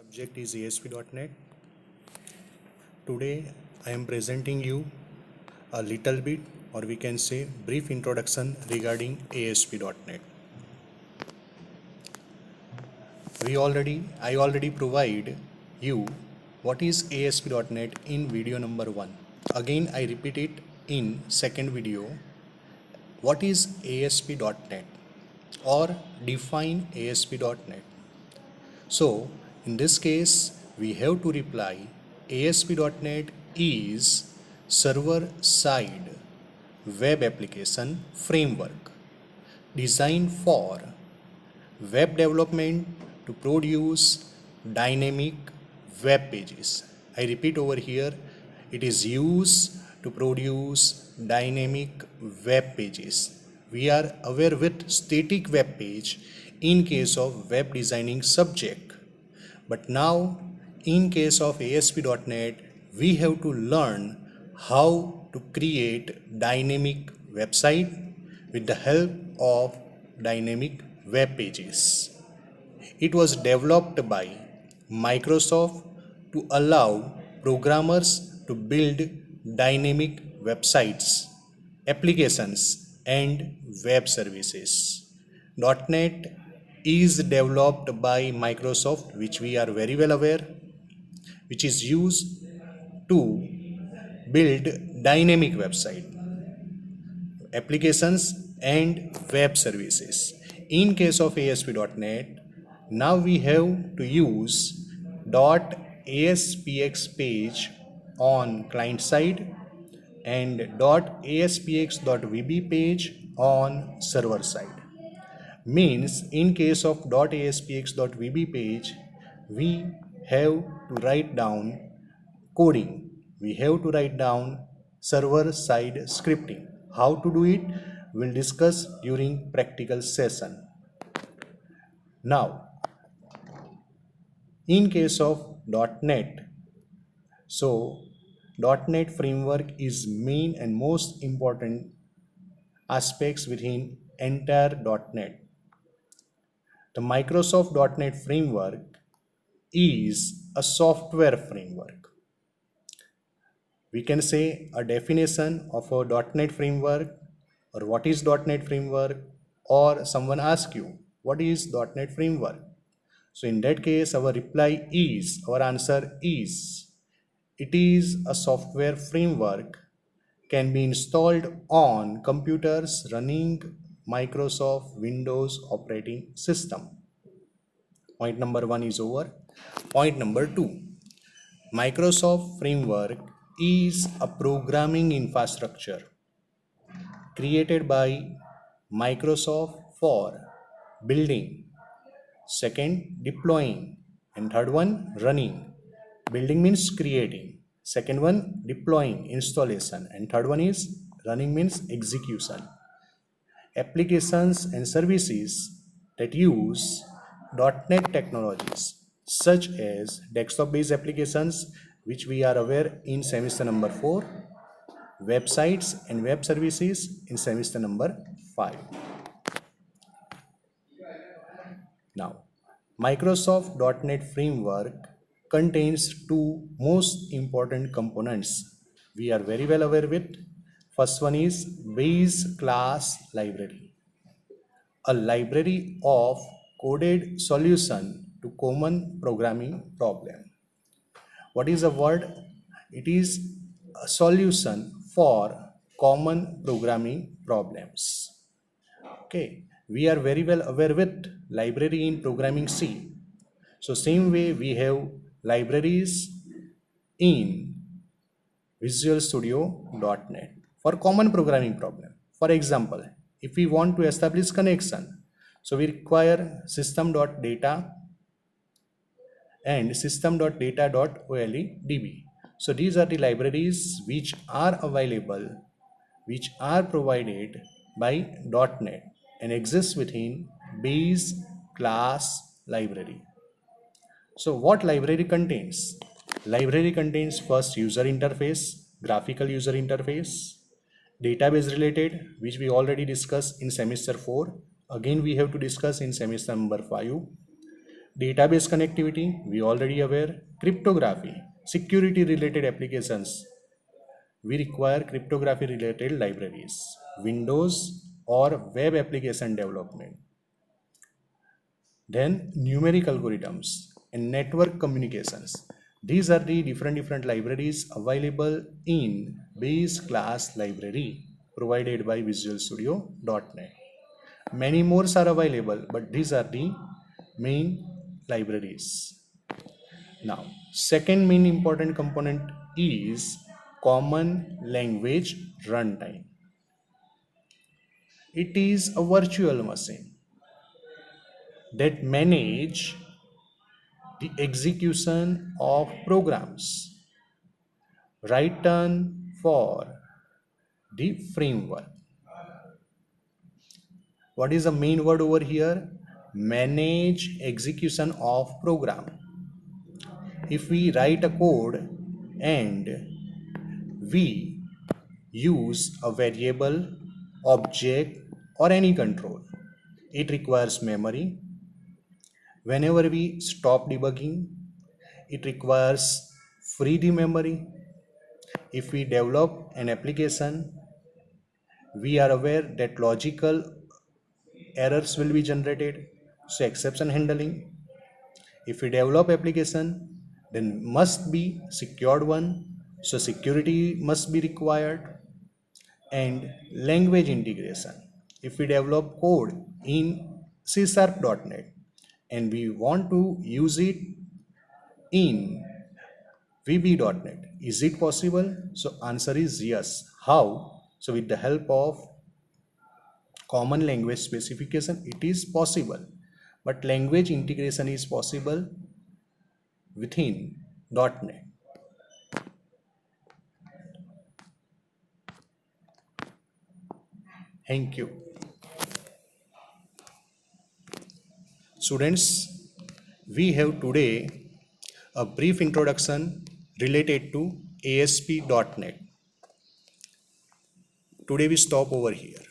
Subject is ASP.NET. Today I am presenting you a little bit, or we can say brief introduction regarding ASP.NET. I already provide you what is ASP.NET in video number 1. Again I repeat it in second video. What is ASP.NET or define ASP.NET? So in this case, we have to reply ASP.NET is server-side web application framework designed for web development to produce dynamic web pages. I repeat over here, it is used to produce dynamic web pages. We are aware with static web page in case of web designing subject. But now in case of ASP.NET, we have to learn how to create dynamic website with the help of dynamic web pages. It was developed by Microsoft to allow programmers to build dynamic websites, applications, and web services. .NET is developed by Microsoft, which we are very well aware, which is used to build dynamic website, applications, and web services. In case of ASP.NET, now we have to use .aspx page on client side and .aspx.vb page on server side. Means in case of .aspx.vb page, we have to write down coding. We have to write down server side scripting. How to do it? We'll discuss during practical session. Now, in case of .NET, so .NET framework is main and most important aspects within entire .NET. The Microsoft .NET framework is a software framework. We can say a definition of a .NET framework, or what is .NET framework, or someone asks you what is .NET framework. So in that case, our answer is, it is a software framework, can be installed on computers running Microsoft Windows operating system. Point number 1 is over. Point number 2, Microsoft framework is a programming infrastructure created by Microsoft for building, second deploying, and third one running. Building means creating, second one deploying, installation, and third one is running means execution. Applications and services that use .NET technologies such as desktop based applications, which we are aware in semester number 4, websites and web services in semester number 5. Now, Microsoft .NET framework contains two most important components we are very well aware with. First one is base class library, a library of coded solution to common programming problem. What is the word? It is a solution for common programming problems. Okay, we are very well aware with library in programming C. So same way we have libraries in Visual Studio .NET for common programming problem. For example, if we want to establish connection, so we require system.data and system.data.oledb. So these are the libraries which are available, which are provided by .NET and exists within base class library. So what library contains? Library contains first user interface, graphical user interface, database related, which we already discussed in semester 4. Again we have to discuss in semester number 5. Database connectivity, we already aware. Cryptography, security related applications, we require cryptography related libraries. Windows or web application development. Then numeric algorithms and network communications. These are the different libraries available in base class library provided by Visual Studio.NET. Many more are available, but these are the main libraries. Now, second main important component is common language runtime. It is a virtual machine that manage the execution of programs written for the framework. What is the main word over here? Manage execution of program. If we write a code and we use a variable, object or any control, it requires memory. Whenever we stop debugging, it requires free the memory. If we develop an application, we are aware that logical errors will be generated, so exception handling. If we develop application, then must be secured one, so security must be required. And language integration, if we develop code in C#.NET and we want to use it in VB.NET, is it possible? So answer is yes. How? So with the help of common language specification, it is possible, but language integration is possible within .NET. Thank you. Students, we have today a brief introduction related to ASP.NET. Today we stop over here.